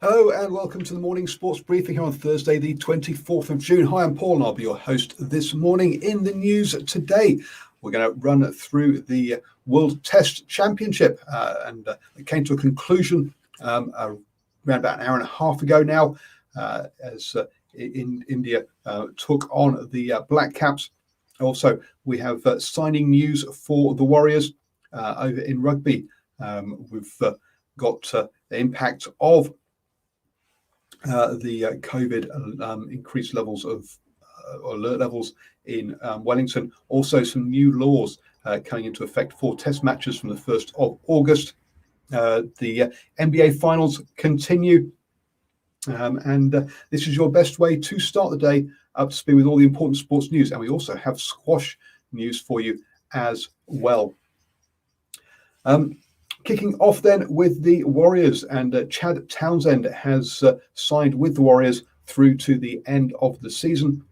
Hello and welcome to the morning sports briefing here on Thursday, the 24th of June. Hi, I'm Paul and I'll be your host this morning. In the news today, we're going to run through the World Test Championship and it came to a conclusion around about an hour and a half ago now as in India took on the Black Caps. Also, we have signing news for the Warriors over in rugby. We've got the impact of the COVID increased levels of alert levels in Wellington. Also, some new laws coming into effect for test matches from the 1st of August. The NBA finals continue. And this is your best way to start the day up to speed with all the important sports news. And we also have squash news for you as well. Kicking off then with the Warriors, and Chad Townsend has signed with the Warriors through to the end of the season.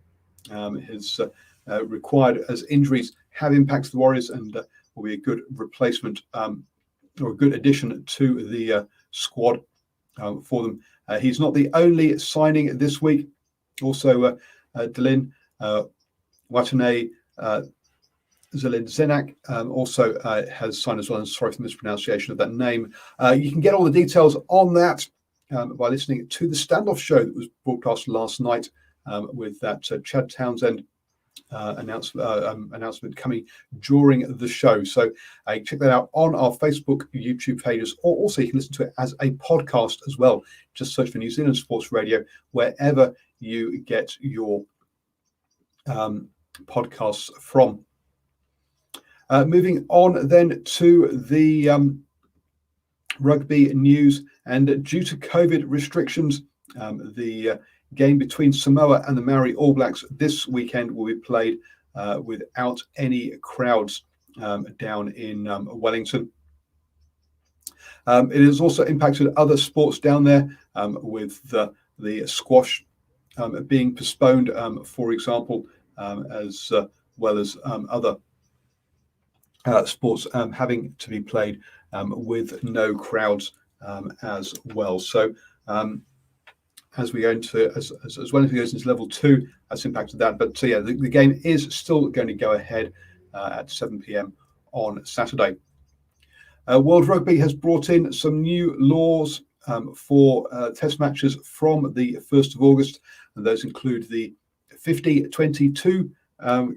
His required as injuries have impacted the Warriors and will be a good replacement or a good addition to the squad for them. He's not the only signing this week. Also, Delin Watane Zelinzenak also has signed as well, and sorry for the mispronunciation of that name. You can get all the details on that by listening to the Standoff show that was broadcast last night with that Chad Townsend announcement coming during the show. So check that out on our Facebook, YouTube pages, or also you can listen to it as a podcast as well. Just search for New Zealand Sports Radio wherever you get your podcasts from. Moving on then to the rugby news, and due to COVID restrictions, the game between Samoa and the Maori All Blacks this weekend will be played without any crowds down in Wellington. It has also impacted other sports down there with the squash being postponed, for example, as well as other sports having to be played with no crowds as well. So as we go into as well as we go into level 2, that's impacted that. But so yeah, the game is still going to go ahead at 7 p.m. on Saturday. World Rugby has brought in some new laws for test matches from the 1st of August, and those include the 50-22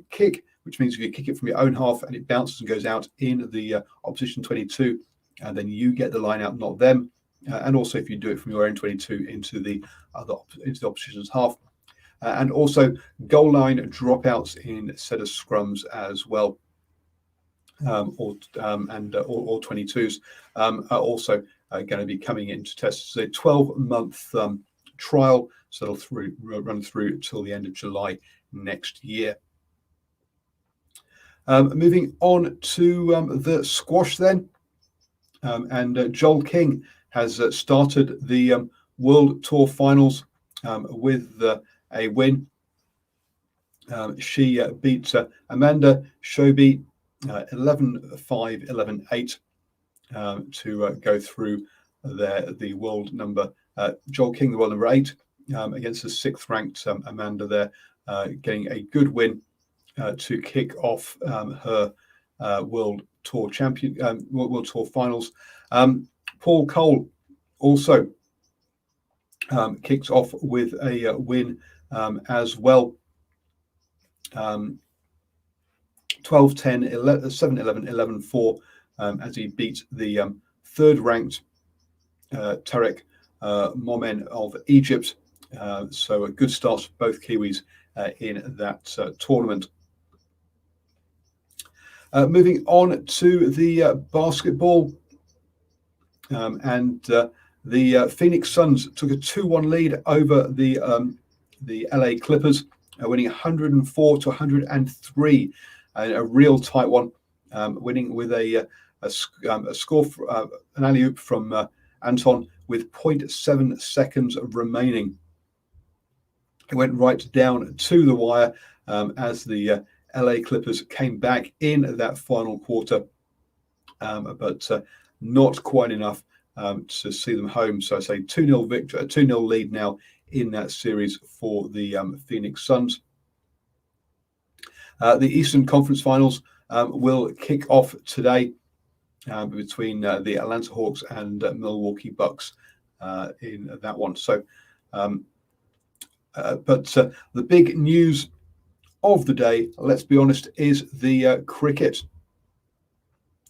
kick, which means if you kick it from your own half and it bounces and goes out in the opposition 22, and then you get the line out, not them. And also if you do it from your own 22 into the opposition's half. And also goal line dropouts in set of scrums as well, or 22s are also going to be coming into tests. It's a 12-month trial, so it'll run through till the end of July next year. Moving on to the squash then, and Joel King has started the World Tour Finals with a win. She beat Amanda Shobi 11-5, 11-8 to go through the world number. Joel King, the world number 8, against the 6th ranked Amanda there, getting a good win to kick off her World Tour World Tour Finals. Paul Cole also kicks off with a win as well. 12-10, 7-11, 11-4 as he beat the 3rd ranked Tarek Momen of Egypt. So a good start for both Kiwis in that tournament. Moving on to the basketball, and the Phoenix Suns took a 2-1 lead over the LA Clippers, winning 104-103, a real tight one, winning with a score for, an alley-oop from Anton with 0.7 seconds remaining. It went right down to the wire as the LA Clippers came back in that final quarter, but not quite enough to see them home. So I say 2-0 victory, 2-0 lead now in that series for the Phoenix Suns. The Eastern Conference Finals will kick off today between the Atlanta Hawks and Milwaukee Bucks in that one. So, but the big news of the day, let's be honest, is the cricket.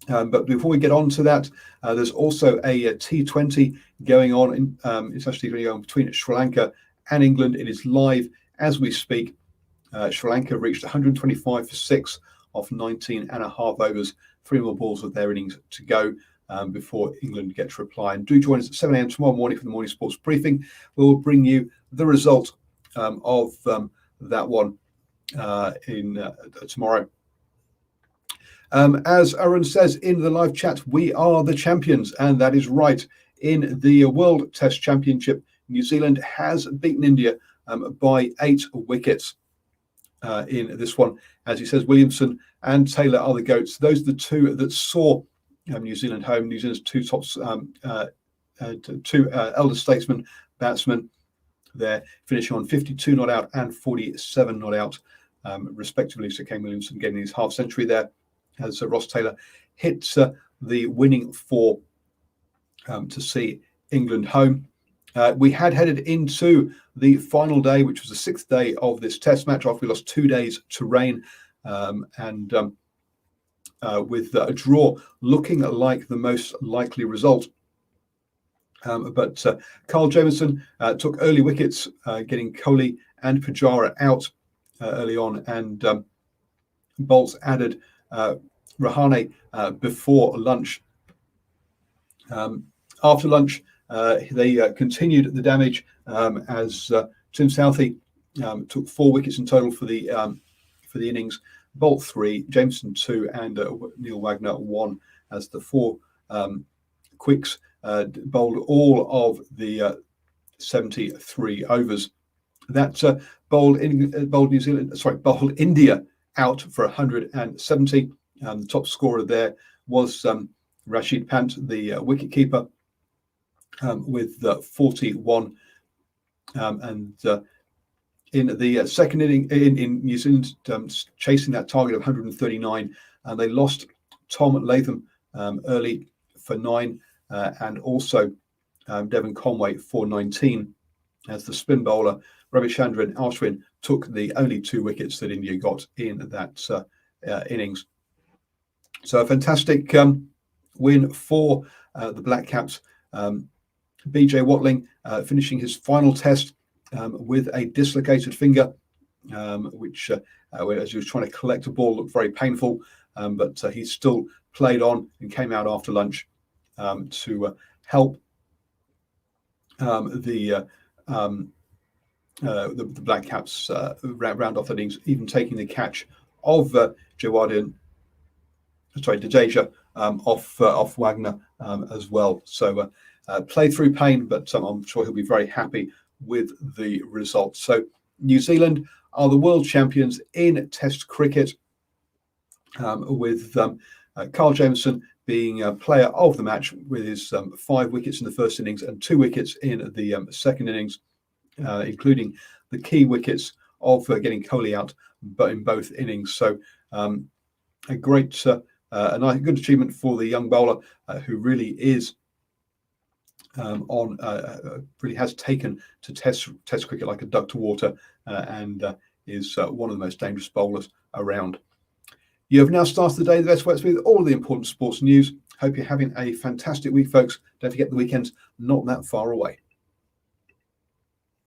But before we get on to that, there's also a T20 going on. It's actually going on between Sri Lanka and England. It is live as we speak. Sri Lanka reached 125 for 6 off 19 and a half overs. 3 more balls with their innings to go before England get to reply. And do join us at 7 a.m. tomorrow morning for the morning sports briefing. We'll bring you the result of that one tomorrow. As Aaron says in the live chat, we are the champions, and that is right. In the World Test Championship, New Zealand has beaten India by 8 wickets in this one. As he says, Williamson and Taylor are the GOATs. Those are the two that saw New Zealand home. New Zealand's two tops, two elder statesmen, batsmen, there finishing on 52 not out and 47 not out, respectively. So Kane Williamson getting his half century there, as Ross Taylor hit the winning 4 to see England home. We had headed into the final day, which was the 6th day of this test match after we lost 2 days to rain, and with a draw looking like the most likely result. But Carl Jamieson took early wickets, getting Kohli and Pujara out early on, and Bolts added Rahane before lunch. After lunch, they continued the damage as Tim Southey took 4 wickets in total for the innings. Bolt 3, Jameson 2, and Neil Wagner 1 as the 4 quicks bowled all of the 73 overs. That bowled India out for 170. The top scorer there was Rashid Pant, the wicketkeeper, with 41. And in the second inning, in New Zealand, chasing that target of 139, and they lost Tom Latham early for 9, and also Devon Conway for 19, as the spin bowler Ravichandran Ashwin took the only 2 wickets that India got in that innings. So a fantastic win for the Black Caps. BJ Watling finishing his final test with a dislocated finger, which, as he was trying to collect a ball, looked very painful. But he still played on and came out after lunch to help the Black Caps round off the innings, even taking the catch of Jadeja off Wagner as well. So played through pain, but I'm sure he'll be very happy with the result. So New Zealand are the world champions in Test cricket, with Carl Jamieson being a player of the match with his 5 wickets in the first innings and 2 wickets in the second innings, including the key wickets of getting Kohli out, but in both innings. So a great, a nice, good achievement for the young bowler, who really is really has taken to test cricket like a duck to water, and is one of the most dangerous bowlers around. You have now started the day the best way with all the important sports news. Hope you're having a fantastic week, folks. Don't forget the weekend's not that far away.